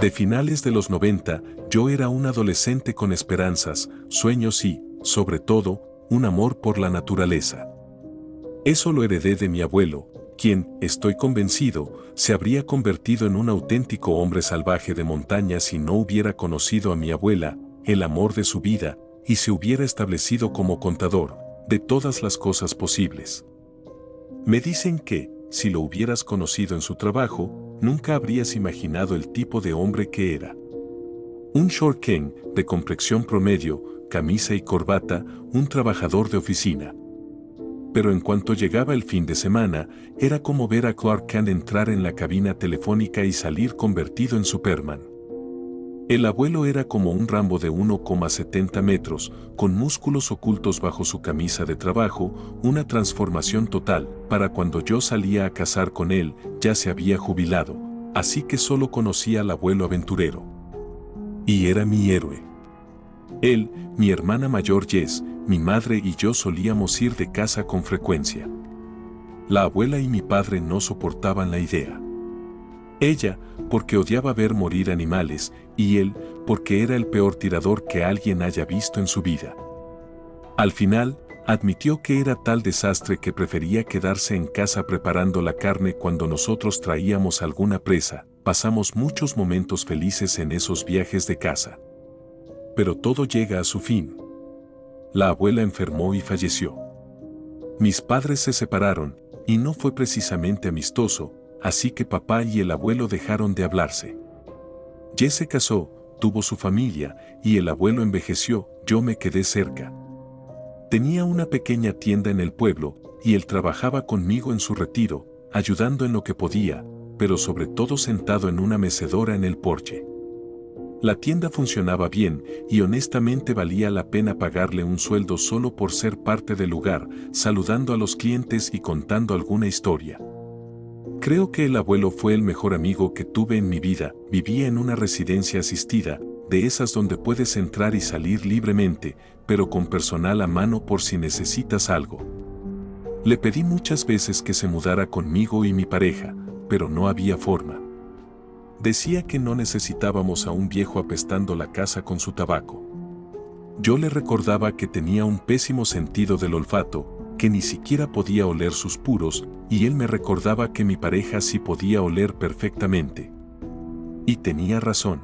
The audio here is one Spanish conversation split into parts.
De finales de los 90, yo era un adolescente con esperanzas, sueños y, sobre todo, un amor por la naturaleza. Eso lo heredé de mi abuelo, quien, estoy convencido, se habría convertido en un auténtico hombre salvaje de montaña si no hubiera conocido a mi abuela, el amor de su vida, y se hubiera establecido como contador de todas las cosas posibles. Me dicen que, si lo hubieras conocido en su trabajo, nunca habrías imaginado el tipo de hombre que era. Un short king, de complexión promedio, camisa y corbata, un trabajador de oficina. Pero en cuanto llegaba el fin de semana, era como ver a Clark Kent entrar en la cabina telefónica y salir convertido en Superman. El abuelo era como un Rambo de 1,70 metros, con músculos ocultos bajo su camisa de trabajo, una transformación total. Para cuando yo salía a cazar con él, ya se había jubilado, así que solo conocía al abuelo aventurero. Y era mi héroe. Él, mi hermana mayor Jess, mi madre y yo solíamos ir de caza con frecuencia. La abuela y mi padre no soportaban la idea. Ella, porque odiaba ver morir animales, y él, porque era el peor tirador que alguien haya visto en su vida. Al final, admitió que era tal desastre que prefería quedarse en casa preparando la carne cuando nosotros traíamos alguna presa. Pasamos muchos momentos felices en esos viajes de caza. Pero todo llega a su fin. La abuela enfermó y falleció. Mis padres se separaron, y no fue precisamente amistoso, así que papá y el abuelo dejaron de hablarse. Jess se casó, tuvo su familia, y el abuelo envejeció. Yo me quedé cerca. Tenía una pequeña tienda en el pueblo, y él trabajaba conmigo en su retiro, ayudando en lo que podía, pero sobre todo sentado en una mecedora en el porche. La tienda funcionaba bien, y honestamente valía la pena pagarle un sueldo solo por ser parte del lugar, saludando a los clientes y contando alguna historia. Creo que el abuelo fue el mejor amigo que tuve en mi vida. Vivía en una residencia asistida, de esas donde puedes entrar y salir libremente, pero con personal a mano por si necesitas algo. Le pedí muchas veces que se mudara conmigo y mi pareja, pero no había forma. Decía que no necesitábamos a un viejo apestando la casa con su tabaco. Yo le recordaba que tenía un pésimo sentido del olfato, que ni siquiera podía oler sus puros, y él me recordaba que mi pareja sí podía oler perfectamente. Y tenía razón.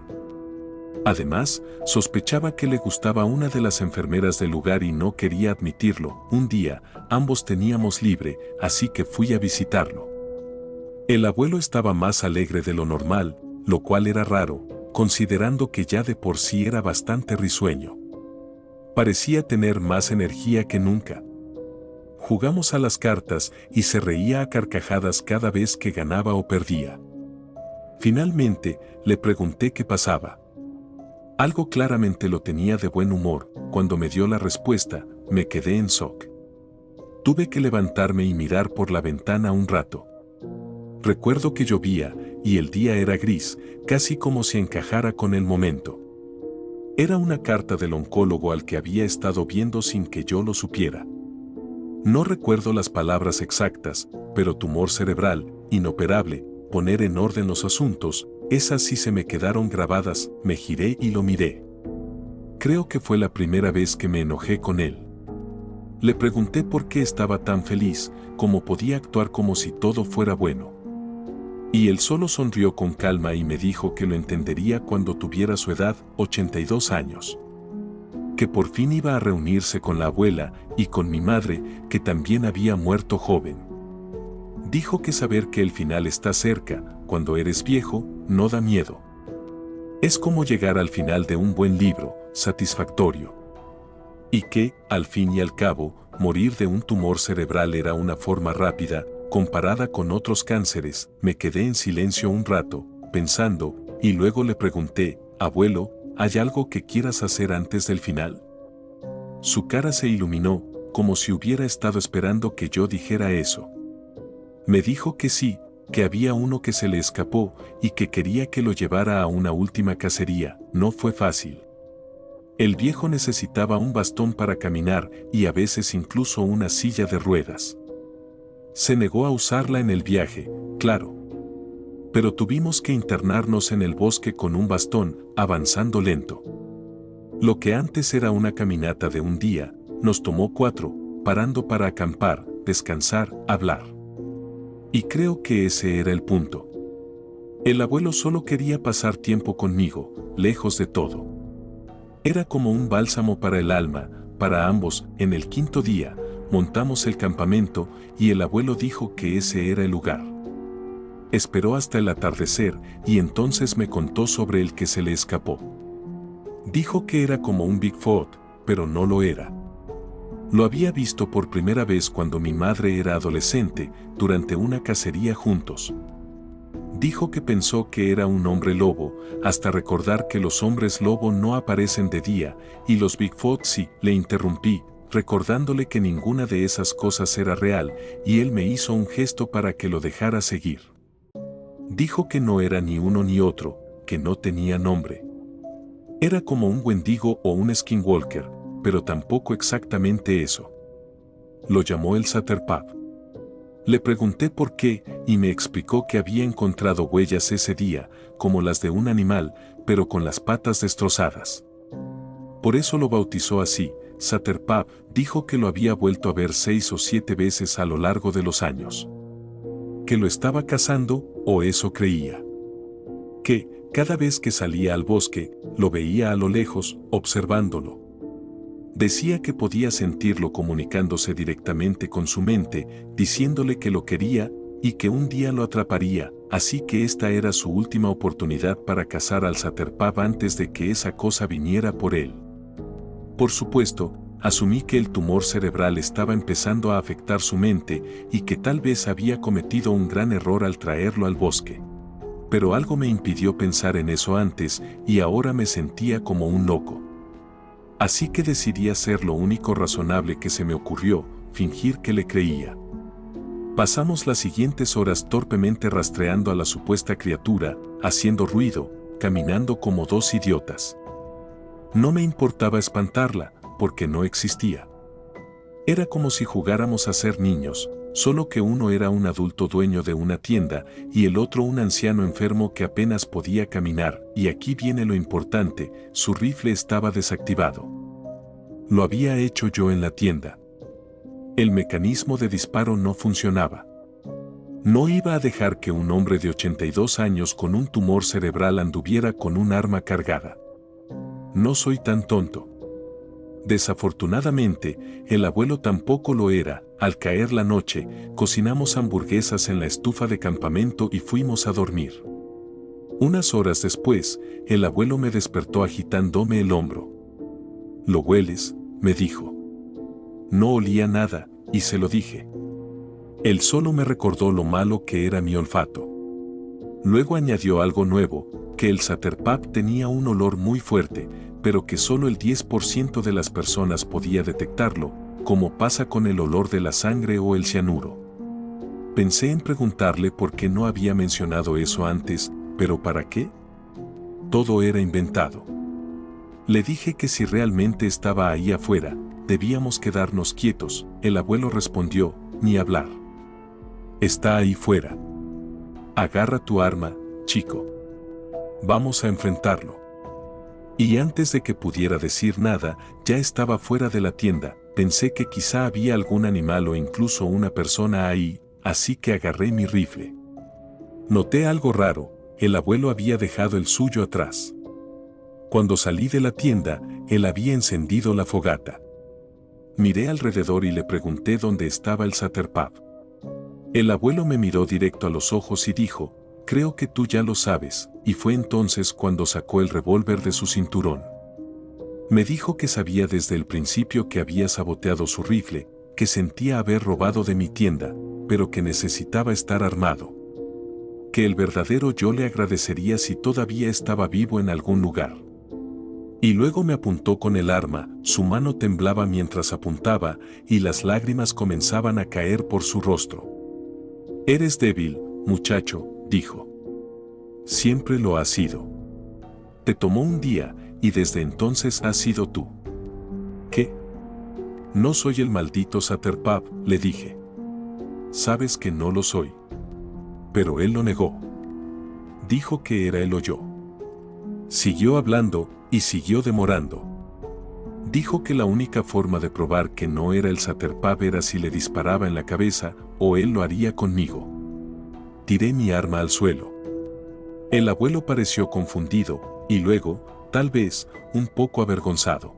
Además, sospechaba que le gustaba una de las enfermeras del lugar y no quería admitirlo. Un día, ambos teníamos libre, así que fui a visitarlo. El abuelo estaba más alegre de lo normal, lo cual era raro, considerando que ya de por sí era bastante risueño. Parecía tener más energía que nunca. Jugamos a las cartas y se reía a carcajadas cada vez que ganaba o perdía. Finalmente, le pregunté qué pasaba. Algo claramente lo tenía de buen humor. Cuando me dio la respuesta, me quedé en shock. Tuve que levantarme y mirar por la ventana un rato. Recuerdo que llovía, y el día era gris, casi como si encajara con el momento. Era una carta del oncólogo al que había estado viendo sin que yo lo supiera. No recuerdo las palabras exactas, pero tumor cerebral, inoperable, poner en orden los asuntos, esas sí se me quedaron grabadas. Me giré y lo miré. Creo que fue la primera vez que me enojé con él. Le pregunté por qué estaba tan feliz, cómo podía actuar como si todo fuera bueno. Y él solo sonrió con calma y me dijo que lo entendería cuando tuviera su edad, 82 años. Que por fin iba a reunirse con la abuela y con mi madre, que también había muerto joven. Dijo que saber que el final está cerca, cuando eres viejo, no da miedo. Es como llegar al final de un buen libro, satisfactorio. Y que, al fin y al cabo, morir de un tumor cerebral era una forma rápida, comparada con otros cánceres. Me quedé en silencio un rato, pensando, y luego le pregunté, abuelo, ¿hay algo que quieras hacer antes del final? Su cara se iluminó, como si hubiera estado esperando que yo dijera eso. Me dijo que sí, que había uno que se le escapó y que quería que lo llevara a una última cacería. No fue fácil. El viejo necesitaba un bastón para caminar y a veces incluso una silla de ruedas. Se negó a usarla en el viaje, claro. pero tuvimos que internarnos en el bosque con un bastón, avanzando lento. Lo que antes era una caminata de un día, nos tomó 4, parando para acampar, descansar, hablar. Y creo que ese era el punto. El abuelo solo quería pasar tiempo conmigo, lejos de todo. Era como un bálsamo para el alma, para ambos. En el 5.º día, montamos el campamento y el abuelo dijo que ese era el lugar. Esperó hasta el atardecer y entonces me contó sobre el que se le escapó. Dijo que era como un Bigfoot, pero no lo era. Lo había visto por primera vez cuando mi madre era adolescente, durante una cacería juntos. Dijo que pensó que era un hombre lobo, hasta recordar que los hombres lobo no aparecen de día, y los Bigfoot sí. Le interrumpí, recordándole que ninguna de esas cosas era real, y él me hizo un gesto para que lo dejara seguir. Dijo que no era ni uno ni otro, que no tenía nombre. Era como un Wendigo o un Skinwalker, pero tampoco exactamente eso. Lo llamó el Saterpap. Le pregunté por qué y me explicó que había encontrado huellas ese día, como las de un animal, pero con las patas destrozadas. Por eso lo bautizó así. Saterpap dijo que lo había vuelto a ver 6 o 7 veces a lo largo de los años. Que lo estaba cazando, o eso creía. Que, cada vez que salía al bosque, lo veía a lo lejos, observándolo. Decía que podía sentirlo comunicándose directamente con su mente, diciéndole que lo quería y que un día lo atraparía, así que esta era su última oportunidad para cazar al Saterpap antes de que esa cosa viniera por él. Por supuesto, asumí que el tumor cerebral estaba empezando a afectar su mente y que tal vez había cometido un gran error al traerlo al bosque. Pero algo me impidió pensar en eso antes y ahora me sentía como un loco. Así que decidí hacer lo único razonable que se me ocurrió, fingir que le creía. Pasamos las siguientes horas torpemente rastreando a la supuesta criatura, haciendo ruido, caminando como 2 idiotas. No me importaba espantarla, porque no existía. Era como si jugáramos a ser niños, solo que uno era un adulto dueño de una tienda y el otro un anciano enfermo que apenas podía caminar, y aquí viene lo importante, su rifle estaba desactivado. Lo había hecho yo en la tienda. El mecanismo de disparo no funcionaba. No iba a dejar que un hombre de 82 años con un tumor cerebral anduviera con un arma cargada. No soy tan tonto. Desafortunadamente, el abuelo tampoco lo era. Al caer la noche, cocinamos hamburguesas en la estufa de campamento y fuimos a dormir. Unas horas después, el abuelo me despertó agitándome el hombro. ¿Lo hueles?, me dijo. No olía nada, y se lo dije. Él solo me recordó lo malo que era mi olfato. Luego añadió algo nuevo, que el Saterpap tenía un olor muy fuerte, pero que solo el 10% de las personas podía detectarlo, como pasa con el olor de la sangre o el cianuro. Pensé en preguntarle por qué no había mencionado eso antes, pero ¿para qué? Todo era inventado. Le dije que si realmente estaba ahí afuera, debíamos quedarnos quietos. El abuelo respondió, ni hablar. Está ahí fuera. Agarra tu arma, chico. Vamos a enfrentarlo. Y antes de que pudiera decir nada, ya estaba fuera de la tienda. Pensé que quizá había algún animal o incluso una persona ahí, así que agarré mi rifle. Noté algo raro, el abuelo había dejado el suyo atrás. Cuando salí de la tienda, él había encendido la fogata. Miré alrededor y le pregunté dónde estaba el Saterpap. El abuelo me miró directo a los ojos y dijo, creo que tú ya lo sabes, y fue entonces cuando sacó el revólver de su cinturón. Me dijo que sabía desde el principio que había saboteado su rifle, que sentía haber robado de mi tienda, pero que necesitaba estar armado. Que el verdadero yo le agradecería si todavía estaba vivo en algún lugar. Y luego me apuntó con el arma, su mano temblaba mientras apuntaba, y las lágrimas comenzaban a caer por su rostro. Eres débil, muchacho, dijo. Siempre lo has sido. Te tomó un día, y desde entonces has sido tú. ¿Qué? No soy el maldito Saterpap, le dije. Sabes que no lo soy. Pero él lo negó. dijo que era él o yo. Siguió hablando y siguió demorando. Dijo que la única forma de probar que no era el Saterpab era si le disparaba en la cabeza o él lo haría conmigo. Tiré mi arma al suelo. El abuelo pareció confundido y luego, tal vez, un poco avergonzado.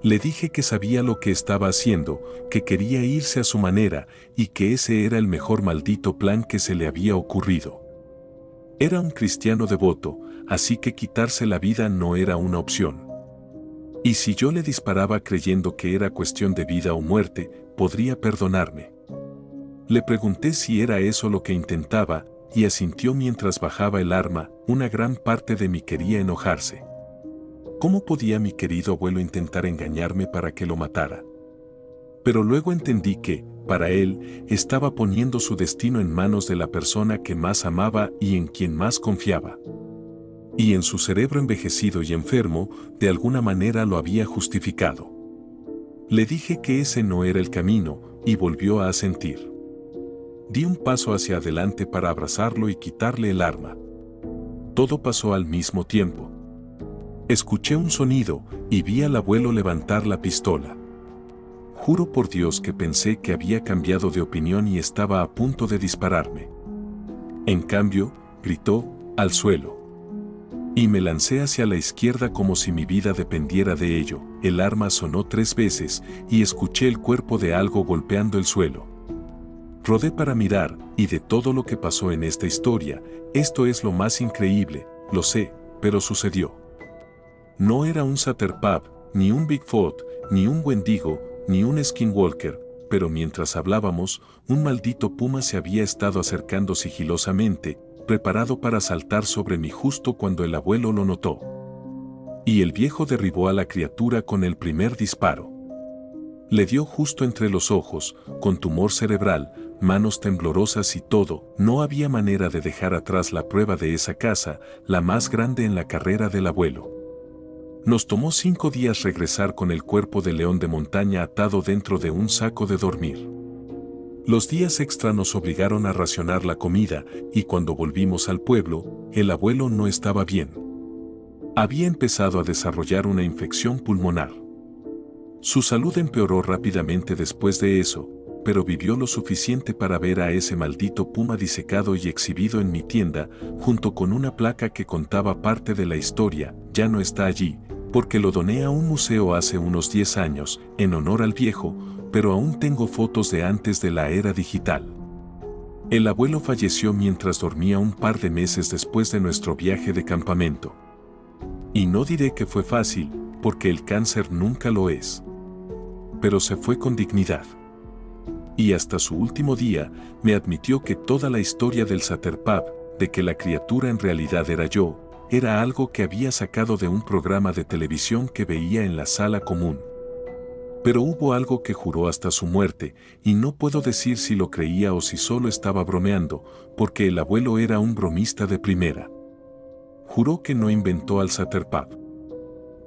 Le dije que sabía lo que estaba haciendo, que quería irse a su manera y que ese era el mejor maldito plan que se le había ocurrido. Era un cristiano devoto, así que quitarse la vida no era una opción. Y si yo le disparaba creyendo que era cuestión de vida o muerte, podría perdonarme. Le pregunté si era eso lo que intentaba, y asintió mientras bajaba el arma. Una gran parte de mí quería enojarse. ¿Cómo podía mi querido abuelo intentar engañarme para que lo matara? Pero luego entendí que, para él, estaba poniendo su destino en manos de la persona que más amaba y en quien más confiaba. Y en su cerebro envejecido y enfermo, de alguna manera lo había justificado. Le dije que ese no era el camino, y volvió a asentir. Di un paso hacia adelante para abrazarlo y quitarle el arma. Todo pasó al mismo tiempo. Escuché un sonido y vi al abuelo levantar la pistola. Juro por Dios que pensé que había cambiado de opinión y estaba a punto de dispararme. En cambio, gritó, al suelo. Y me lancé hacia la izquierda como si mi vida dependiera de ello. El arma sonó 3 veces y escuché el cuerpo de algo golpeando el suelo. Rodé para mirar, y de todo lo que pasó en esta historia, esto es lo más increíble, lo sé, pero sucedió. No era un Saterpab, ni un Bigfoot, ni un Wendigo, ni un Skinwalker, pero mientras hablábamos, un maldito puma se había estado acercando sigilosamente, preparado para saltar sobre mí justo cuando el abuelo lo notó. Y el viejo derribó a la criatura con el primer disparo. Le dio justo entre los ojos, con tumor cerebral, manos temblorosas y todo. No había manera de dejar atrás la prueba de esa casa, la más grande en la carrera del abuelo. Nos tomó 5 días regresar con el cuerpo de león de montaña atado dentro de un saco de dormir. Los días extra nos obligaron a racionar la comida, y cuando volvimos al pueblo, el abuelo no estaba bien. Había empezado a desarrollar una infección pulmonar. Su salud empeoró rápidamente después de eso, pero vivió lo suficiente para ver a ese maldito puma disecado y exhibido en mi tienda, junto con una placa que contaba parte de la historia. Ya no está allí, porque lo doné a un museo hace unos 10 años, en honor al viejo, pero aún tengo fotos de antes de la era digital. El abuelo falleció mientras dormía un par de meses después de nuestro viaje de campamento. Y no diré que fue fácil, porque el cáncer nunca lo es. Pero se fue con dignidad. Y hasta su último día, me admitió que toda la historia del Saterpab, de que la criatura en realidad era yo, era algo que había sacado de un programa de televisión que veía en la sala común. Pero hubo algo que juró hasta su muerte, y no puedo decir si lo creía o si solo estaba bromeando, porque el abuelo era un bromista de primera. Juró que no inventó al Saterpab.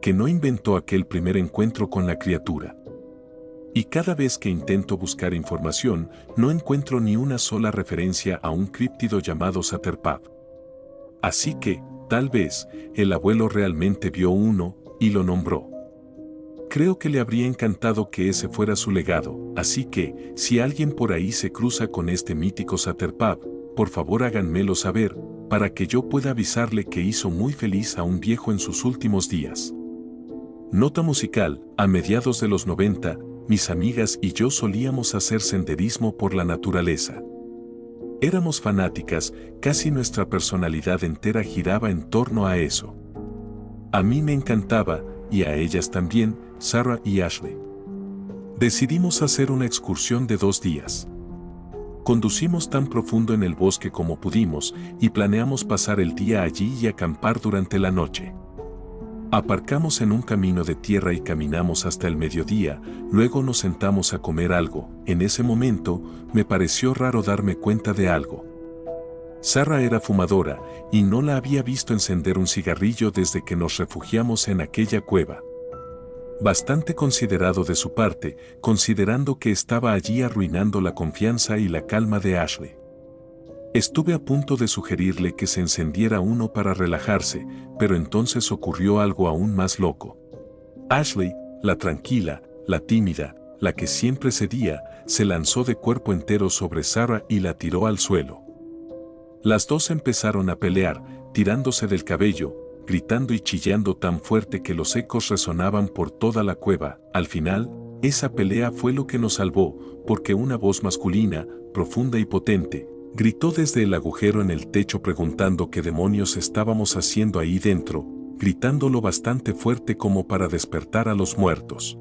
Que no inventó aquel primer encuentro con la criatura. Y cada vez que intento buscar información, no encuentro ni una sola referencia a un críptido llamado Saterpab. Así que, tal vez, el abuelo realmente vio uno, y lo nombró. Creo que le habría encantado que ese fuera su legado, así que, si alguien por ahí se cruza con este mítico Saterpab, por favor háganmelo saber, para que yo pueda avisarle que hizo muy feliz a un viejo en sus últimos días. Nota musical: a mediados de los 90, mis amigas y yo solíamos hacer senderismo por la naturaleza. Éramos fanáticas, casi nuestra personalidad entera giraba en torno a eso. A mí me encantaba, y a ellas también, Sarah y Ashley. Decidimos hacer una excursión de 2 días. Conducimos tan profundo en el bosque como pudimos, y planeamos pasar el día allí y acampar durante la noche. Aparcamos en un camino de tierra y caminamos hasta el mediodía, luego nos sentamos a comer algo. En ese momento, me pareció raro darme cuenta de algo. Sarah era fumadora, y no la había visto encender un cigarrillo desde que nos refugiamos en aquella cueva. Bastante considerado de su parte, considerando que estaba allí arruinando la confianza y la calma de Ashley. Estuve a punto de sugerirle que se encendiera uno para relajarse, pero entonces ocurrió algo aún más loco. Ashley, la tranquila, la tímida, la que siempre cedía, se lanzó de cuerpo entero sobre Sarah y la tiró al suelo. Las dos empezaron a pelear, tirándose del cabello, gritando y chillando tan fuerte que los ecos resonaban por toda la cueva. Al final, esa pelea fue lo que nos salvó, porque una voz masculina, profunda y potente, gritó desde el agujero en el techo preguntando qué demonios estábamos haciendo ahí dentro, gritándolo bastante fuerte como para despertar a los muertos.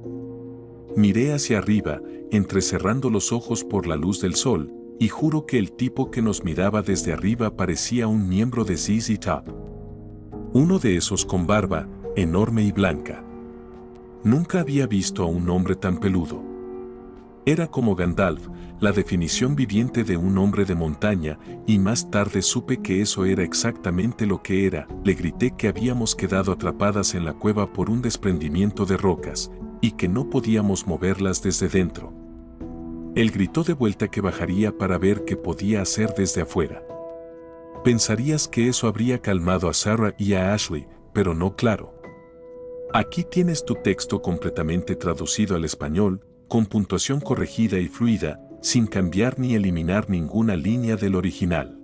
Miré hacia arriba, entrecerrando los ojos por la luz del sol, y juro que el tipo que nos miraba desde arriba parecía un miembro de ZZ Top. Uno de esos con barba, enorme y blanca. Nunca había visto a un hombre tan peludo. Era como Gandalf, la definición viviente de un hombre de montaña, y más tarde supe que eso era exactamente lo que era. Le grité que habíamos quedado atrapadas en la cueva por un desprendimiento de rocas, y que no podíamos moverlas desde dentro. Él gritó de vuelta que bajaría para ver qué podía hacer desde afuera. Pensarías que eso habría calmado a Sarah y a Ashley, pero no, claro. Aquí tienes tu texto completamente traducido al español, con puntuación corregida y fluida, sin cambiar ni eliminar ninguna línea del original.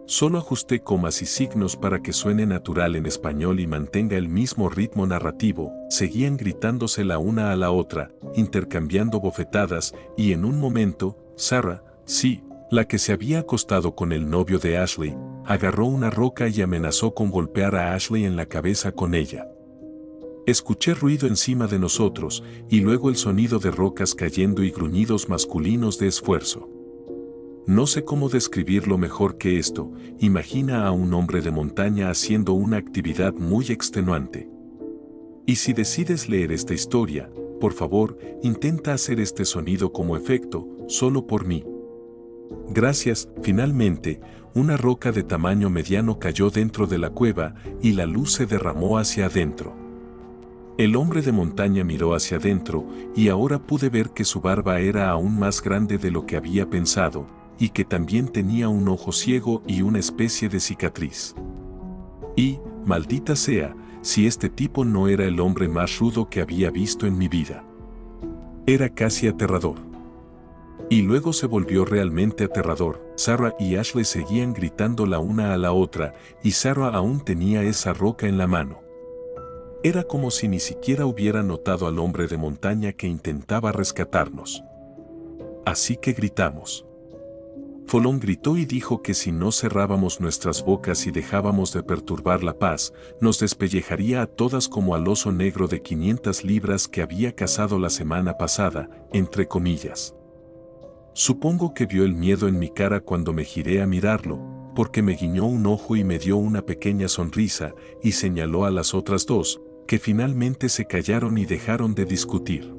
Solo ajusté comas y signos para que suene natural en español y mantenga el mismo ritmo narrativo. Seguían gritándose la una a la otra, intercambiando bofetadas, y en un momento, Sarah, sí, la que se había acostado con el novio de Ashley, agarró una roca y amenazó con golpear a Ashley en la cabeza con ella. Escuché ruido encima de nosotros, y luego el sonido de rocas cayendo y gruñidos masculinos de esfuerzo. No sé cómo describirlo mejor que esto. Imagina a un hombre de montaña haciendo una actividad muy extenuante. Y si decides leer esta historia, por favor, intenta hacer este sonido como efecto, solo por mí. Gracias. Finalmente, una roca de tamaño mediano cayó dentro de la cueva y la luz se derramó hacia adentro. El hombre de montaña miró hacia adentro y ahora pude ver que su barba era aún más grande de lo que había pensado, y que también tenía un ojo ciego y una especie de cicatriz. Y, maldita sea, si este tipo no era el hombre más rudo que había visto en mi vida. Era casi aterrador. Y luego se volvió realmente aterrador. Sarah y Ashley seguían gritando la una a la otra, y Sarah aún tenía esa roca en la mano. Era como si ni siquiera hubiera notado al hombre de montaña que intentaba rescatarnos. Así que gritamos. Folón gritó y dijo que si no cerrábamos nuestras bocas y dejábamos de perturbar la paz, nos despellejaría a todas como al oso negro de 500 libras que había cazado la semana pasada, entre comillas. Supongo que vio el miedo en mi cara cuando me giré a mirarlo, porque me guiñó un ojo y me dio una pequeña sonrisa, y señaló a las otras dos, que finalmente se callaron y dejaron de discutir.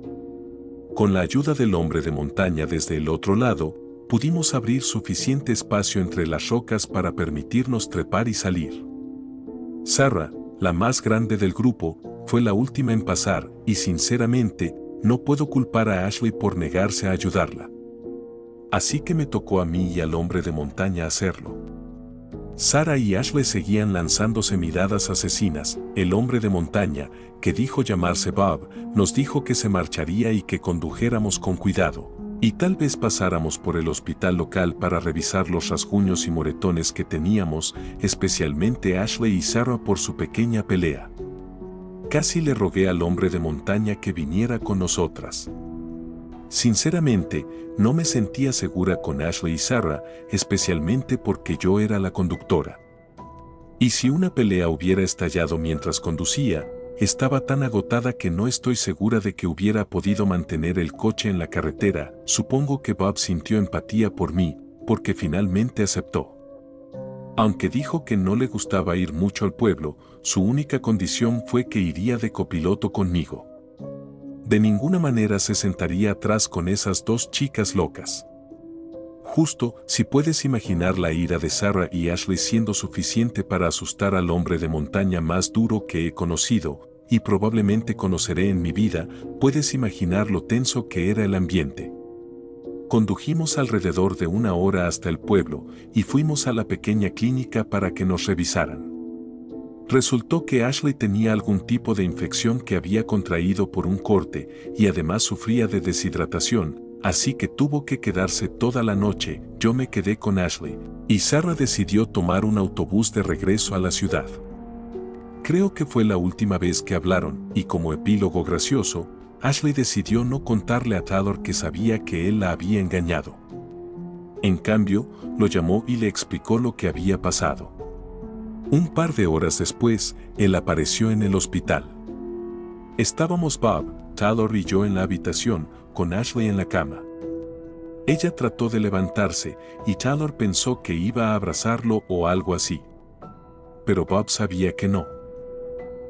Con la ayuda del hombre de montaña desde el otro lado, pudimos abrir suficiente espacio entre las rocas para permitirnos trepar y salir. Sarah, la más grande del grupo, fue la última en pasar, y sinceramente, no puedo culpar a Ashley por negarse a ayudarla. Así que me tocó a mí y al hombre de montaña hacerlo. Sarah y Ashley seguían lanzándose miradas asesinas. El hombre de montaña, que dijo llamarse Bob, nos dijo que se marcharía y que condujéramos con cuidado, y tal vez pasáramos por el hospital local para revisar los rasguños y moretones que teníamos, especialmente Ashley y Sarah por su pequeña pelea. Casi le rogué al hombre de montaña que viniera con nosotras. Sinceramente, no me sentía segura con Ashley y Sarah, especialmente porque yo era la conductora. Y si una pelea hubiera estallado mientras conducía, estaba tan agotada que no estoy segura de que hubiera podido mantener el coche en la carretera. Supongo que Bob sintió empatía por mí, porque finalmente aceptó. Aunque dijo que no le gustaba ir mucho al pueblo, su única condición fue que iría de copiloto conmigo. De ninguna manera se sentaría atrás con esas dos chicas locas. Justo, si puedes imaginar la ira de Sarah y Ashley siendo suficiente para asustar al hombre de montaña más duro que he conocido, y probablemente conoceré en mi vida, puedes imaginar lo tenso que era el ambiente. Condujimos alrededor de 1 hora hasta el pueblo y fuimos a la pequeña clínica para que nos revisaran. Resultó que Ashley tenía algún tipo de infección que había contraído por un corte y además sufría de deshidratación, así que tuvo que quedarse toda la noche. Yo me quedé con Ashley y Sarah decidió tomar un autobús de regreso a la ciudad. Creo que fue la última vez que hablaron y como epílogo gracioso, Ashley decidió no contarle a Taylor que sabía que él la había engañado. En cambio, lo llamó y le explicó lo que había pasado. Un par de horas después, él apareció en el hospital. Estábamos Bob, Taylor y yo en la habitación, con Ashley en la cama. Ella trató de levantarse y Taylor pensó que iba a abrazarlo o algo así. Pero Bob sabía que no.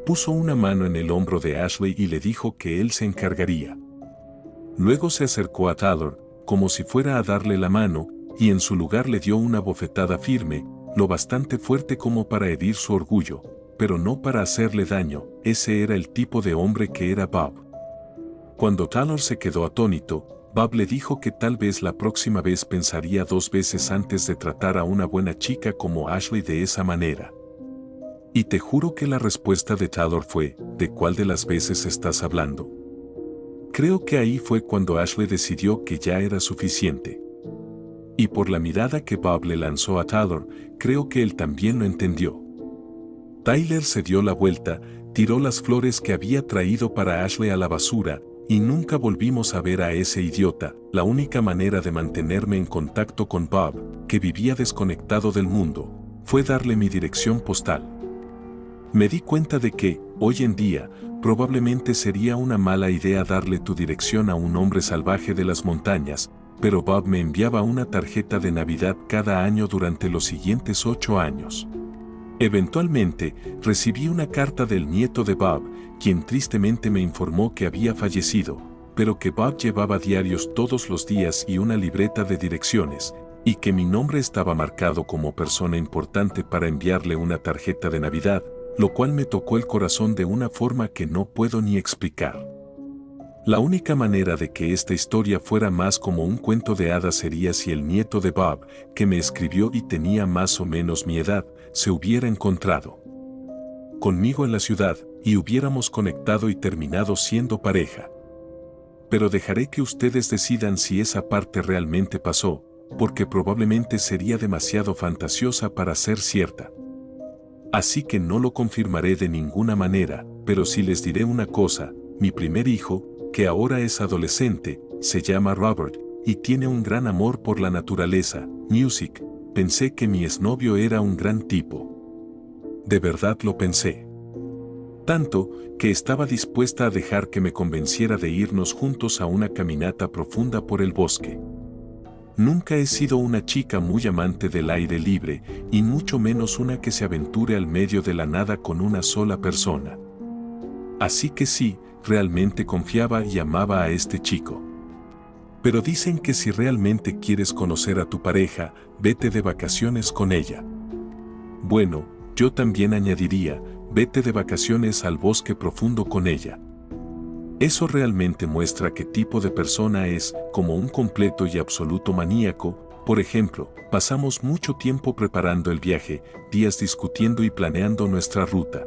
Puso una mano en el hombro de Ashley y le dijo que él se encargaría. Luego se acercó a Taylor, como si fuera a darle la mano, y en su lugar le dio una bofetada firme, lo bastante fuerte como para herir su orgullo, pero no para hacerle daño. Ese era el tipo de hombre que era Bob. Cuando Taylor se quedó atónito, Bob le dijo que tal vez la próxima vez pensaría 2 veces antes de tratar a una buena chica como Ashley de esa manera. Y te juro que la respuesta de Taylor fue, ¿de cuál de las veces estás hablando? Creo que ahí fue cuando Ashley decidió que ya era suficiente. Y por la mirada que Bob le lanzó a Taylor, creo que él también lo entendió. Tyler se dio la vuelta, tiró las flores que había traído para Ashley a la basura, y nunca volvimos a ver a ese idiota. La única manera de mantenerme en contacto con Bob, que vivía desconectado del mundo, fue darle mi dirección postal. Me di cuenta de que, hoy en día, probablemente sería una mala idea darle tu dirección a un hombre salvaje de las montañas, pero Bob me enviaba una tarjeta de Navidad cada año durante los siguientes 8 años. Eventualmente, recibí una carta del nieto de Bob, quien tristemente me informó que había fallecido, pero que Bob llevaba diarios todos los días y una libreta de direcciones, y que mi nombre estaba marcado como persona importante para enviarle una tarjeta de Navidad, lo cual me tocó el corazón de una forma que no puedo ni explicar. La única manera de que esta historia fuera más como un cuento de hadas sería si el nieto de Bob, que me escribió y tenía más o menos mi edad, se hubiera encontrado conmigo en la ciudad y hubiéramos conectado y terminado siendo pareja. Pero dejaré que ustedes decidan si esa parte realmente pasó, porque probablemente sería demasiado fantasiosa para ser cierta. Así que no lo confirmaré de ninguna manera, pero sí les diré una cosa: mi primer hijo, que ahora es adolescente, se llama Robert, y tiene un gran amor por la naturaleza, music. Pensé que mi exnovio era un gran tipo. De verdad lo pensé. Tanto, que estaba dispuesta a dejar que me convenciera de irnos juntos a una caminata profunda por el bosque. Nunca he sido una chica muy amante del aire libre, y mucho menos una que se aventure al medio de la nada con una sola persona. Así que sí, realmente confiaba y amaba a este chico. Pero dicen que si realmente quieres conocer a tu pareja, vete de vacaciones con ella. Bueno, yo también añadiría, vete de vacaciones al bosque profundo con ella. Eso realmente muestra qué tipo de persona es, como un completo y absoluto maníaco. Por ejemplo, pasamos mucho tiempo preparando el viaje, días discutiendo y planeando nuestra ruta.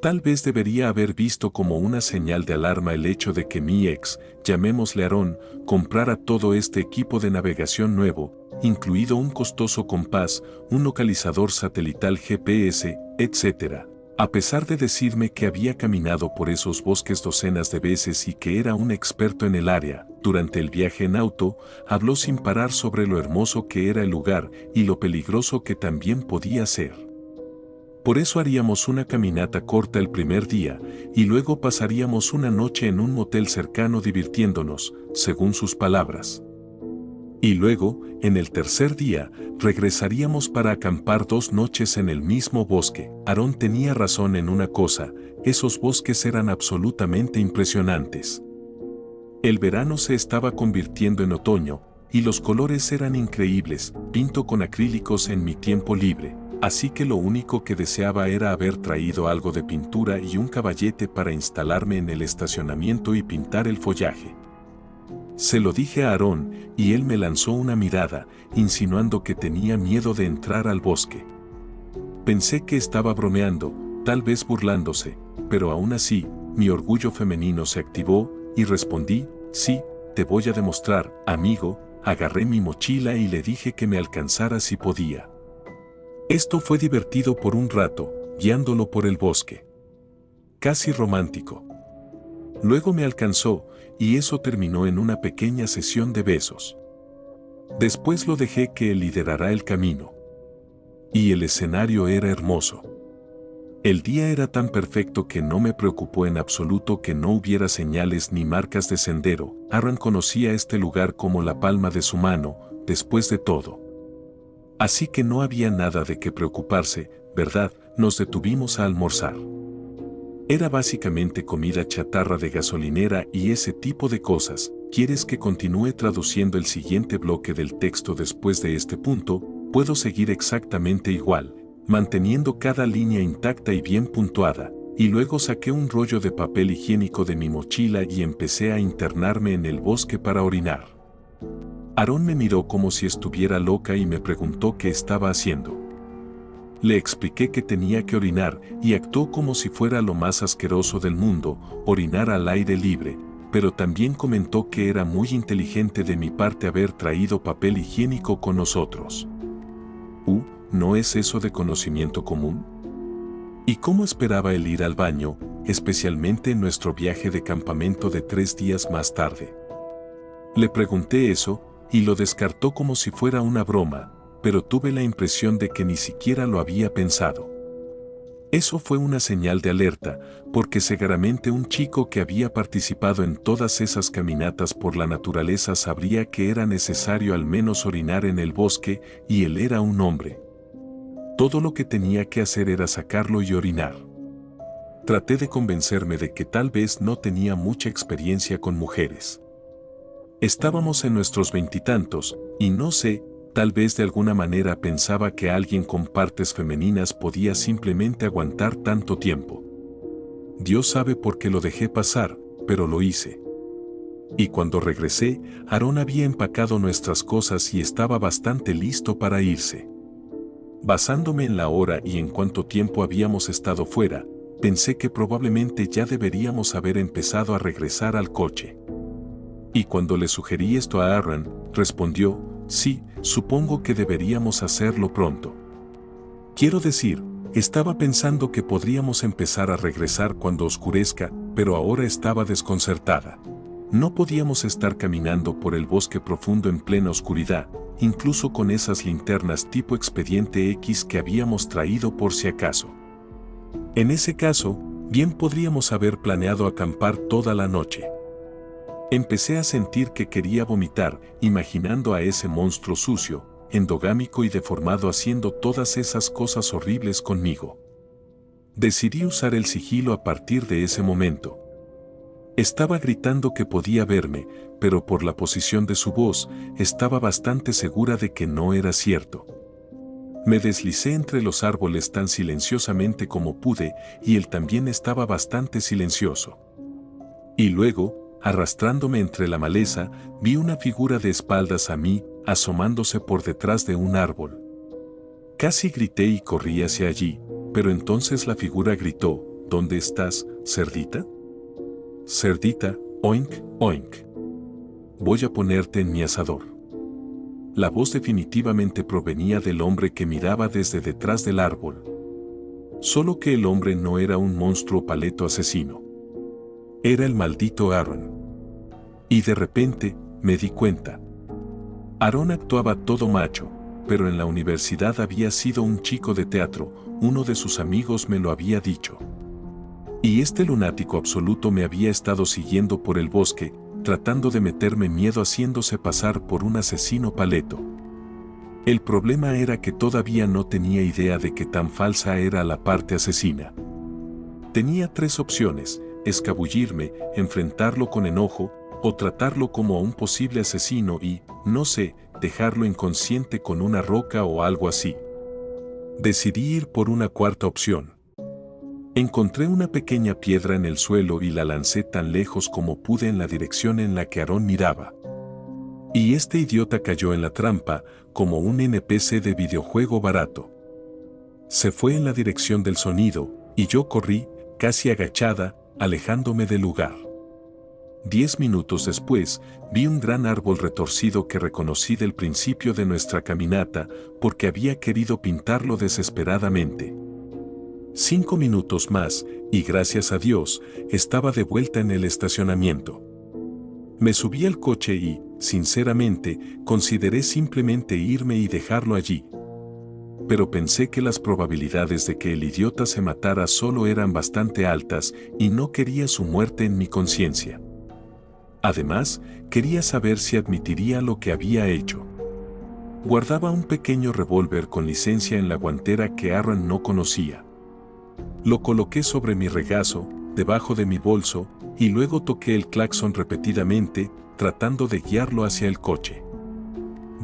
Tal vez debería haber visto como una señal de alarma el hecho de que mi ex, llamémosle Aarón, comprara todo este equipo de navegación nuevo, incluido un costoso compás, un localizador satelital GPS, etc. A pesar de decirme que había caminado por esos bosques docenas de veces y que era un experto en el área, durante el viaje en auto, habló sin parar sobre lo hermoso que era el lugar y lo peligroso que también podía ser. Por eso haríamos una caminata corta el primer día, y luego pasaríamos una noche en un motel cercano divirtiéndonos, según sus palabras. Y luego, en el tercer día, regresaríamos para acampar 2 noches en el mismo bosque. Aarón tenía razón en una cosa: esos bosques eran absolutamente impresionantes. El verano se estaba convirtiendo en otoño, y los colores eran increíbles. Pinto con acrílicos en mi tiempo libre, así que lo único que deseaba era haber traído algo de pintura y un caballete para instalarme en el estacionamiento y pintar el follaje. Se lo dije a Aarón, y él me lanzó una mirada, insinuando que tenía miedo de entrar al bosque. Pensé que estaba bromeando, tal vez burlándose, pero aún así, mi orgullo femenino se activó, y respondí, sí, te voy a demostrar, amigo. Agarré mi mochila y le dije que me alcanzara si podía. Esto fue divertido por un rato, guiándolo por el bosque. Casi romántico. Luego me alcanzó, y eso terminó en una pequeña sesión de besos. Después lo dejé que él liderara el camino. Y el escenario era hermoso. El día era tan perfecto que no me preocupó en absoluto que no hubiera señales ni marcas de sendero. Aaron conocía este lugar como la palma de su mano, después de todo. Así que no había nada de qué preocuparse, ¿verdad? Nos detuvimos a almorzar. Era básicamente comida chatarra de gasolinera y ese tipo de cosas. ¿Quieres que continúe traduciendo el siguiente bloque del texto después de este punto? Puedo seguir exactamente igual, manteniendo cada línea intacta y bien puntuada, y luego saqué un rollo de papel higiénico de mi mochila y empecé a internarme en el bosque para orinar. Aarón me miró como si estuviera loca y me preguntó qué estaba haciendo. Le expliqué que tenía que orinar y actuó como si fuera lo más asqueroso del mundo, orinar al aire libre, pero también comentó que era muy inteligente de mi parte haber traído papel higiénico con nosotros. ¿No es eso de conocimiento común? ¿Y cómo esperaba él ir al baño, especialmente en nuestro viaje de campamento de 3 días más tarde? Le pregunté eso, y lo descartó como si fuera una broma, pero tuve la impresión de que ni siquiera lo había pensado. Eso fue una señal de alerta, porque seguramente un chico que había participado en todas esas caminatas por la naturaleza sabría que era necesario al menos orinar en el bosque, y él era un hombre. Todo lo que tenía que hacer era sacarlo y orinar. Traté de convencerme de que tal vez no tenía mucha experiencia con mujeres. Estábamos en nuestros 20 y tantos, y no sé, tal vez de alguna manera pensaba que alguien con partes femeninas podía simplemente aguantar tanto tiempo. Dios sabe por qué lo dejé pasar, pero lo hice. Y cuando regresé, Aarón había empacado nuestras cosas y estaba bastante listo para irse. Basándome en la hora y en cuánto tiempo habíamos estado fuera, pensé que probablemente ya deberíamos haber empezado a regresar al coche. Y cuando le sugerí esto a Aaron, respondió, sí, supongo que deberíamos hacerlo pronto. Quiero decir, estaba pensando que podríamos empezar a regresar cuando oscurezca, pero ahora estaba desconcertada. No podíamos estar caminando por el bosque profundo en plena oscuridad, incluso con esas linternas tipo Expediente X que habíamos traído por si acaso. En ese caso, bien podríamos haber planeado acampar toda la noche. Empecé a sentir que quería vomitar, imaginando a ese monstruo sucio, endogámico y deformado haciendo todas esas cosas horribles conmigo. Decidí usar el sigilo a partir de ese momento. Estaba gritando que podía verme, pero por la posición de su voz, estaba bastante segura de que no era cierto. Me deslicé entre los árboles tan silenciosamente como pude, y él también estaba bastante silencioso. Y luego, arrastrándome entre la maleza, vi una figura de espaldas a mí, asomándose por detrás de un árbol. Casi grité y corrí hacia allí, pero entonces la figura gritó, ¿dónde estás, cerdita? Cerdita, oink, oink. Voy a ponerte en mi asador. La voz definitivamente provenía del hombre que miraba desde detrás del árbol. Solo que el hombre no era un monstruo paleto asesino. Era el maldito Aaron. Y de repente, me di cuenta. Aaron actuaba todo macho, pero en la universidad había sido un chico de teatro, uno de sus amigos me lo había dicho. Y este lunático absoluto me había estado siguiendo por el bosque, tratando de meterme miedo haciéndose pasar por un asesino paleto. El problema era que todavía no tenía idea de qué tan falsa era la parte asesina. Tenía 3 opciones: escabullirme, enfrentarlo con enojo, o tratarlo como a un posible asesino y, no sé, dejarlo inconsciente con una roca o algo así. Decidí ir por una cuarta opción. Encontré una pequeña piedra en el suelo y la lancé tan lejos como pude en la dirección en la que Aarón miraba. Y este idiota cayó en la trampa, como un NPC de videojuego barato. Se fue en la dirección del sonido, y yo corrí, casi agachada, alejándome del lugar. 10 minutos después, vi un gran árbol retorcido que reconocí del principio de nuestra caminata, porque había querido pintarlo desesperadamente. 5 minutos más, y gracias a Dios, estaba de vuelta en el estacionamiento. Me subí al coche y, sinceramente, consideré simplemente irme y dejarlo allí. Pero pensé que las probabilidades de que el idiota se matara solo eran bastante altas y no quería su muerte en mi conciencia. Además, quería saber si admitiría lo que había hecho. Guardaba un pequeño revólver con licencia en la guantera que Aaron no conocía. Lo coloqué sobre mi regazo, debajo de mi bolso, y luego toqué el claxon repetidamente, tratando de guiarlo hacia el coche.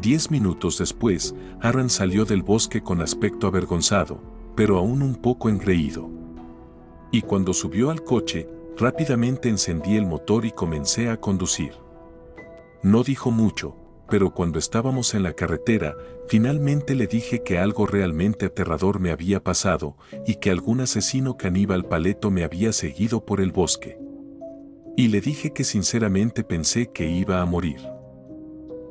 10 minutos después, Aaron salió del bosque con aspecto avergonzado, pero aún un poco engreído. Y cuando subió al coche, rápidamente encendí el motor y comencé a conducir. No dijo mucho, pero cuando estábamos en la carretera, finalmente le dije que algo realmente aterrador me había pasado y que algún asesino caníbal paleto me había seguido por el bosque. Y le dije que sinceramente pensé que iba a morir.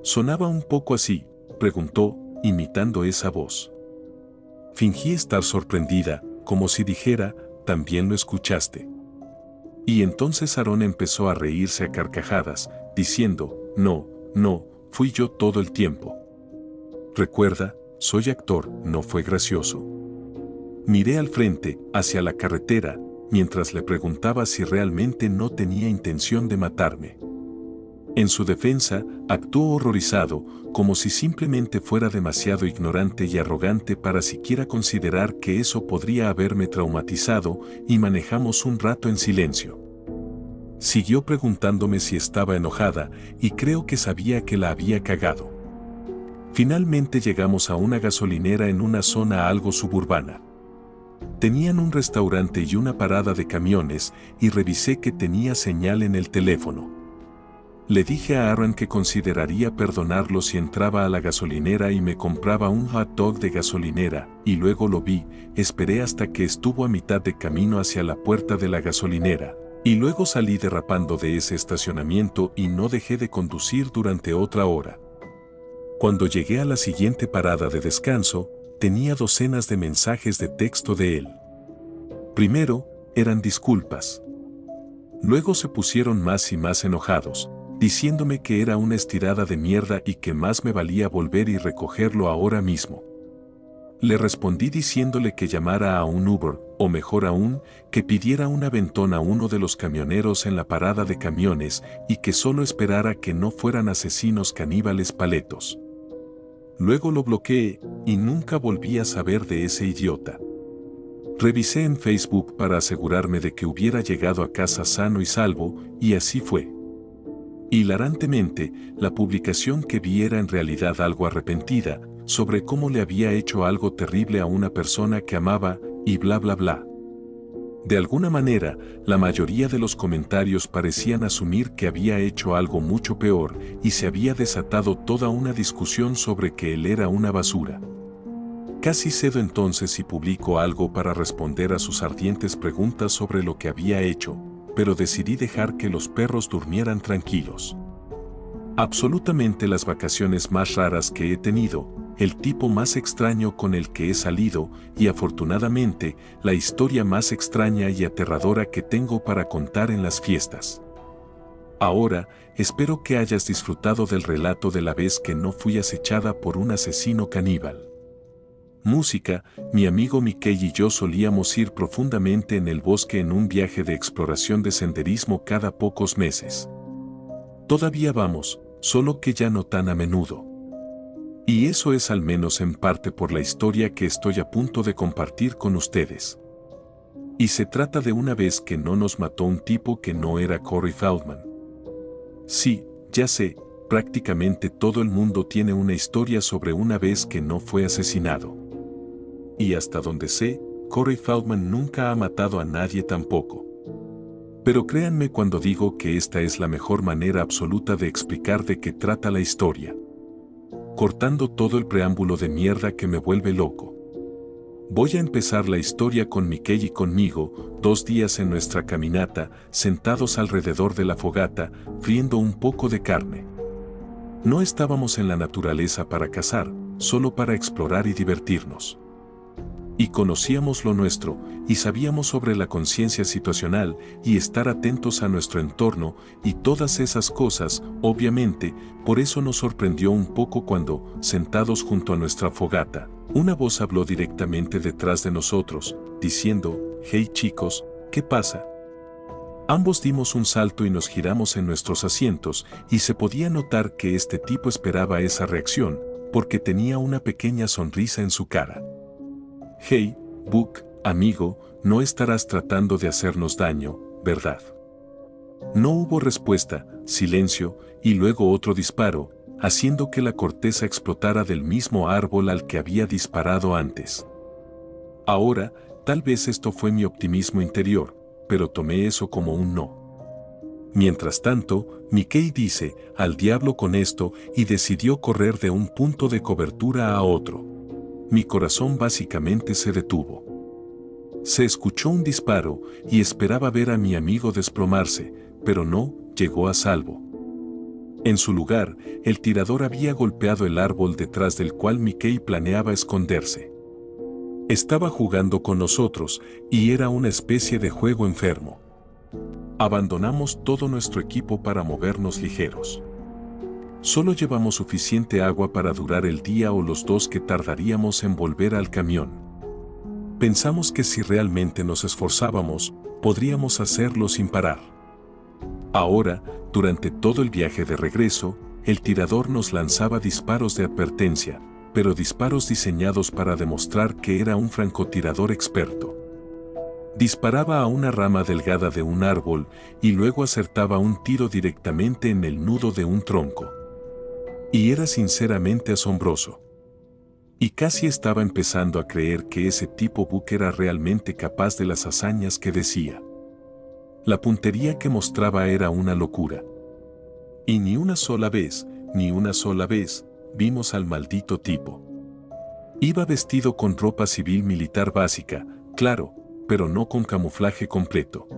¿Sonaba un poco así?, preguntó, imitando esa voz. Fingí estar sorprendida, como si dijera, ¿también lo escuchaste? Y entonces Aaron empezó a reírse a carcajadas, diciendo, no, fui yo todo el tiempo. Recuerda, soy actor, no fue gracioso. Miré al frente, hacia la carretera, mientras le preguntaba si realmente no tenía intención de matarme. En su defensa, actuó horrorizado, como si simplemente fuera demasiado ignorante y arrogante para siquiera considerar que eso podría haberme traumatizado, y manejamos un rato en silencio. Siguió preguntándome si estaba enojada, y creo que sabía que la había cagado. Finalmente llegamos a una gasolinera en una zona algo suburbana. Tenían un restaurante y una parada de camiones, y revisé que tenía señal en el teléfono. Le dije a Aaron que consideraría perdonarlo si entraba a la gasolinera y me compraba un hot dog de gasolinera, y luego lo vi, esperé hasta que estuvo a mitad de camino hacia la puerta de la gasolinera, y luego salí derrapando de ese estacionamiento y no dejé de conducir durante otra hora. Cuando llegué a la siguiente parada de descanso, tenía docenas de mensajes de texto de él. Primero, eran disculpas. Luego se pusieron más y más enojados, diciéndome que era una estirada de mierda y que más me valía volver y recogerlo ahora mismo. Le respondí diciéndole que llamara a un Uber, o mejor aún, que pidiera un aventón a uno de los camioneros en la parada de camiones y que solo esperara que no fueran asesinos caníbales paletos. Luego lo bloqueé y nunca volví a saber de ese idiota. Revisé en Facebook para asegurarme de que hubiera llegado a casa sano y salvo, y así fue. Hilarantemente, la publicación que vi era en realidad algo arrepentida, sobre cómo le había hecho algo terrible a una persona que amaba, y bla bla bla. De alguna manera, la mayoría de los comentarios parecían asumir que había hecho algo mucho peor, y se había desatado toda una discusión sobre que él era una basura. Casi cedo entonces si publico algo para responder a sus ardientes preguntas sobre lo que había hecho, pero decidí dejar que los perros durmieran tranquilos. Absolutamente las vacaciones más raras que he tenido, el tipo más extraño con el que he salido, y afortunadamente, la historia más extraña y aterradora que tengo para contar en las fiestas. Ahora, espero que hayas disfrutado del relato de la vez que no fui acechada por un asesino caníbal. Música, mi amigo Mickey y yo solíamos ir profundamente en el bosque en un viaje de exploración de senderismo cada pocos meses. Todavía vamos, solo que ya no tan a menudo. Y eso es al menos en parte por la historia que estoy a punto de compartir con ustedes. Y se trata de una vez que no nos mató un tipo que no era Corey Feldman. Sí, ya sé, prácticamente todo el mundo tiene una historia sobre una vez que no fue asesinado. Y hasta donde sé, Corey Feldman nunca ha matado a nadie tampoco. Pero créanme cuando digo que esta es la mejor manera absoluta de explicar de qué trata la historia. Cortando todo el preámbulo de mierda que me vuelve loco. Voy a empezar la historia con Mickey y conmigo, 2 días en nuestra caminata, sentados alrededor de la fogata, friendo un poco de carne. No estábamos en la naturaleza para cazar, solo para explorar y divertirnos. Y conocíamos lo nuestro, y sabíamos sobre la conciencia situacional, y estar atentos a nuestro entorno, y todas esas cosas, obviamente, por eso nos sorprendió un poco cuando, sentados junto a nuestra fogata, una voz habló directamente detrás de nosotros, diciendo, «Hey chicos, ¿qué pasa?». Ambos dimos un salto y nos giramos en nuestros asientos, y se podía notar que este tipo esperaba esa reacción, porque tenía una pequeña sonrisa en su cara. «Hey, Buck, amigo, no estarás tratando de hacernos daño, ¿verdad?». No hubo respuesta, silencio, y luego otro disparo, haciendo que la corteza explotara del mismo árbol al que había disparado antes. Ahora, tal vez esto fue mi optimismo interior, pero tomé eso como un no. Mientras tanto, Mickey dice, «Al diablo con esto», y decidió correr de un punto de cobertura a otro. Mi corazón básicamente se detuvo. Se escuchó un disparo y esperaba ver a mi amigo desplomarse, pero no, llegó a salvo. En su lugar, el tirador había golpeado el árbol detrás del cual Mickey planeaba esconderse. Estaba jugando con nosotros, y era una especie de juego enfermo. Abandonamos todo nuestro equipo para movernos ligeros. Solo llevamos suficiente agua para durar el día o los 2 que tardaríamos en volver al camión. Pensamos que si realmente nos esforzábamos, podríamos hacerlo sin parar. Ahora, durante todo el viaje de regreso, el tirador nos lanzaba disparos de advertencia, pero disparos diseñados para demostrar que era un francotirador experto. Disparaba a una rama delgada de un árbol y luego acertaba un tiro directamente en el nudo de un tronco. Y era sinceramente asombroso. Y casi estaba empezando a creer que ese tipo Buck era realmente capaz de las hazañas que decía. La puntería que mostraba era una locura. Y ni una sola vez, vimos al maldito tipo. Iba vestido con ropa civil militar básica, claro, pero no con camuflaje completo.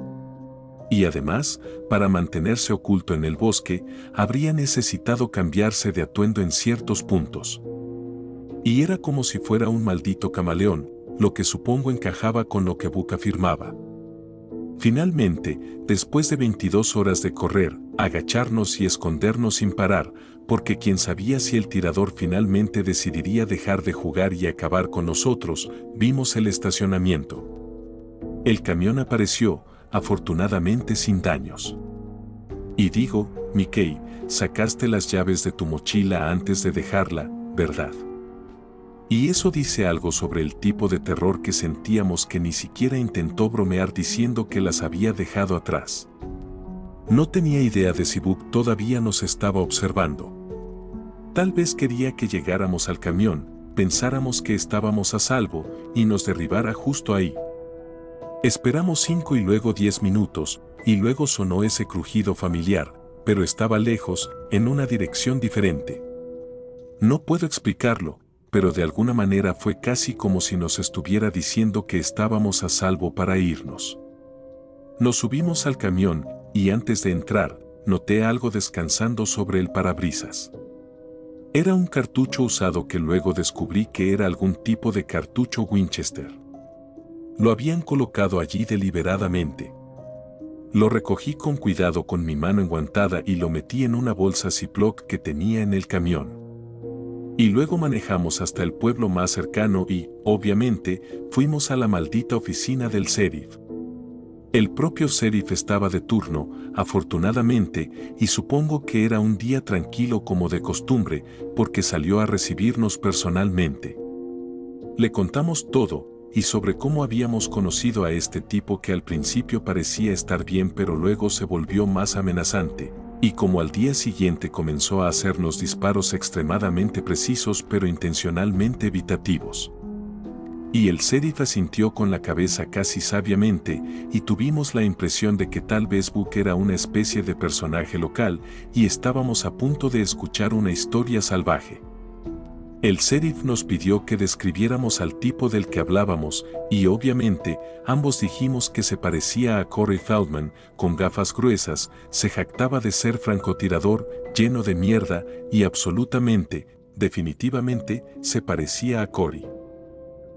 Y además, para mantenerse oculto en el bosque, habría necesitado cambiarse de atuendo en ciertos puntos. Y era como si fuera un maldito camaleón, lo que supongo encajaba con lo que Buck afirmaba. Finalmente, después de 22 horas de correr, agacharnos y escondernos sin parar, porque quién sabía si el tirador finalmente decidiría dejar de jugar y acabar con nosotros, vimos el estacionamiento. El camión apareció, afortunadamente sin daños. Y digo, Mickey, sacaste las llaves de tu mochila antes de dejarla, ¿verdad? Y eso dice algo sobre el tipo de terror que sentíamos, que ni siquiera intentó bromear diciendo que las había dejado atrás. No tenía idea de si Buck todavía nos estaba observando. Tal vez quería que llegáramos al camión, pensáramos que estábamos a salvo y nos derribara justo ahí. Esperamos 5 y luego 10 minutos, y luego sonó ese crujido familiar, pero estaba lejos, en una dirección diferente. No puedo explicarlo, pero de alguna manera fue casi como si nos estuviera diciendo que estábamos a salvo para irnos. Nos subimos al camión, y antes de entrar, noté algo descansando sobre el parabrisas. Era un cartucho usado que luego descubrí que era algún tipo de cartucho Winchester. Lo habían colocado allí deliberadamente. Lo recogí con cuidado con mi mano enguantada y lo metí en una bolsa Ziploc que tenía en el camión. Y luego manejamos hasta el pueblo más cercano y, obviamente, fuimos a la maldita oficina del sheriff. El propio sheriff estaba de turno, afortunadamente, y supongo que era un día tranquilo como de costumbre, porque salió a recibirnos personalmente. Le contamos todo, y sobre cómo habíamos conocido a este tipo que al principio parecía estar bien pero luego se volvió más amenazante, y como al día siguiente comenzó a hacernos disparos extremadamente precisos pero intencionalmente evitativos. Y el sheriff asintió con la cabeza casi sabiamente, y tuvimos la impresión de que tal vez Buck era una especie de personaje local, y estábamos a punto de escuchar una historia salvaje. El sheriff nos pidió que describiéramos al tipo del que hablábamos, y obviamente, ambos dijimos que se parecía a Corey Feldman, con gafas gruesas, se jactaba de ser francotirador, lleno de mierda, y absolutamente, definitivamente, se parecía a Corey.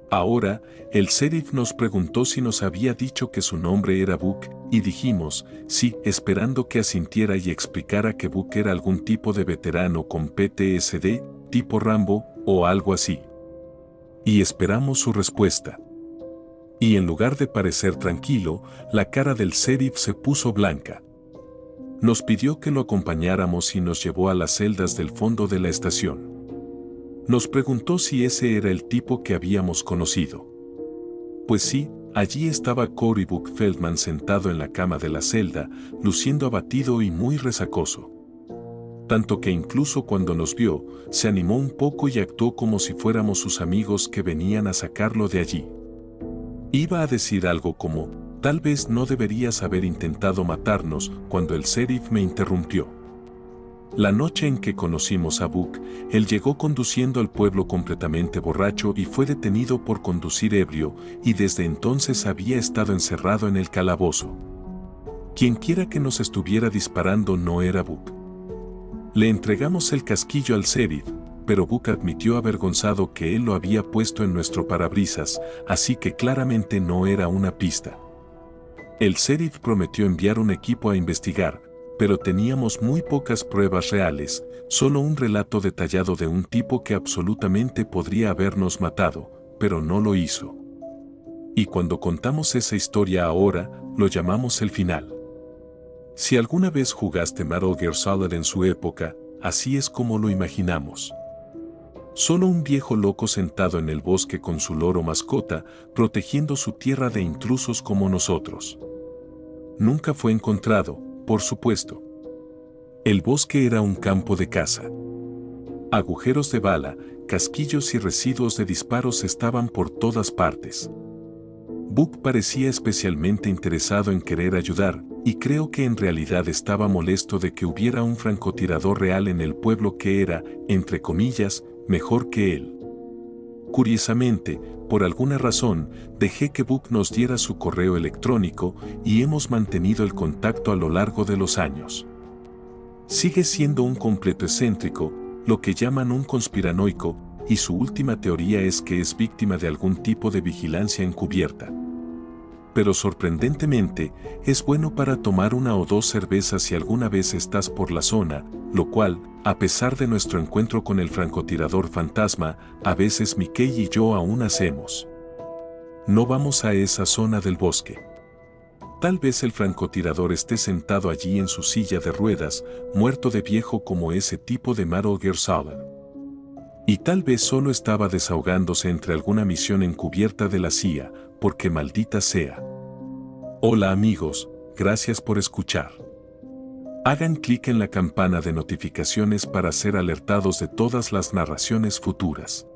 Ahora, el sheriff nos preguntó si nos había dicho que su nombre era Buck, y dijimos, sí, esperando que asintiera y explicara que Buck era algún tipo de veterano con PTSD, tipo Rambo, o algo así. Y esperamos su respuesta. Y en lugar de parecer tranquilo, la cara del sheriff se puso blanca. Nos pidió que lo acompañáramos y nos llevó a las celdas del fondo de la estación. Nos preguntó si ese era el tipo que habíamos conocido. Pues sí, allí estaba Corey Buck Feldman sentado en la cama de la celda, luciendo abatido y muy resacoso. Tanto que incluso cuando nos vio, se animó un poco y actuó como si fuéramos sus amigos que venían a sacarlo de allí. Iba a decir algo como, tal vez no deberías haber intentado matarnos, cuando el sheriff me interrumpió. La noche en que conocimos a Buck, él llegó conduciendo al pueblo completamente borracho y fue detenido por conducir ebrio, y desde entonces había estado encerrado en el calabozo. Quienquiera que nos estuviera disparando no era Buck. Le entregamos el casquillo al sheriff, pero Buck admitió avergonzado que él lo había puesto en nuestro parabrisas, así que claramente no era una pista. El sheriff prometió enviar un equipo a investigar, pero teníamos muy pocas pruebas reales, solo un relato detallado de un tipo que absolutamente podría habernos matado, pero no lo hizo. Y cuando contamos esa historia ahora, lo llamamos el final. Si alguna vez jugaste Metal Gear Solid en su época, así es como lo imaginamos. Solo un viejo loco sentado en el bosque con su loro mascota, protegiendo su tierra de intrusos como nosotros. Nunca fue encontrado, por supuesto. El bosque era un campo de caza. Agujeros de bala, casquillos y residuos de disparos estaban por todas partes. Buck parecía especialmente interesado en querer ayudar, y creo que en realidad estaba molesto de que hubiera un francotirador real en el pueblo que era, entre comillas, mejor que él. Curiosamente, por alguna razón, dejé que Buck nos diera su correo electrónico y hemos mantenido el contacto a lo largo de los años. Sigue siendo un completo excéntrico, lo que llaman un conspiranoico, y su última teoría es que es víctima de algún tipo de vigilancia encubierta. Pero sorprendentemente, es bueno para tomar una o dos cervezas si alguna vez estás por la zona, lo cual, a pesar de nuestro encuentro con el francotirador fantasma, a veces Mickey y yo aún hacemos. No vamos a esa zona del bosque. Tal vez el francotirador esté sentado allí en su silla de ruedas, muerto de viejo como ese tipo de Metal Gear Solid. Y tal vez solo estaba desahogándose entre alguna misión encubierta de la CIA, porque maldita sea. Hola amigos, gracias por escuchar. Hagan clic en la campana de notificaciones para ser alertados de todas las narraciones futuras.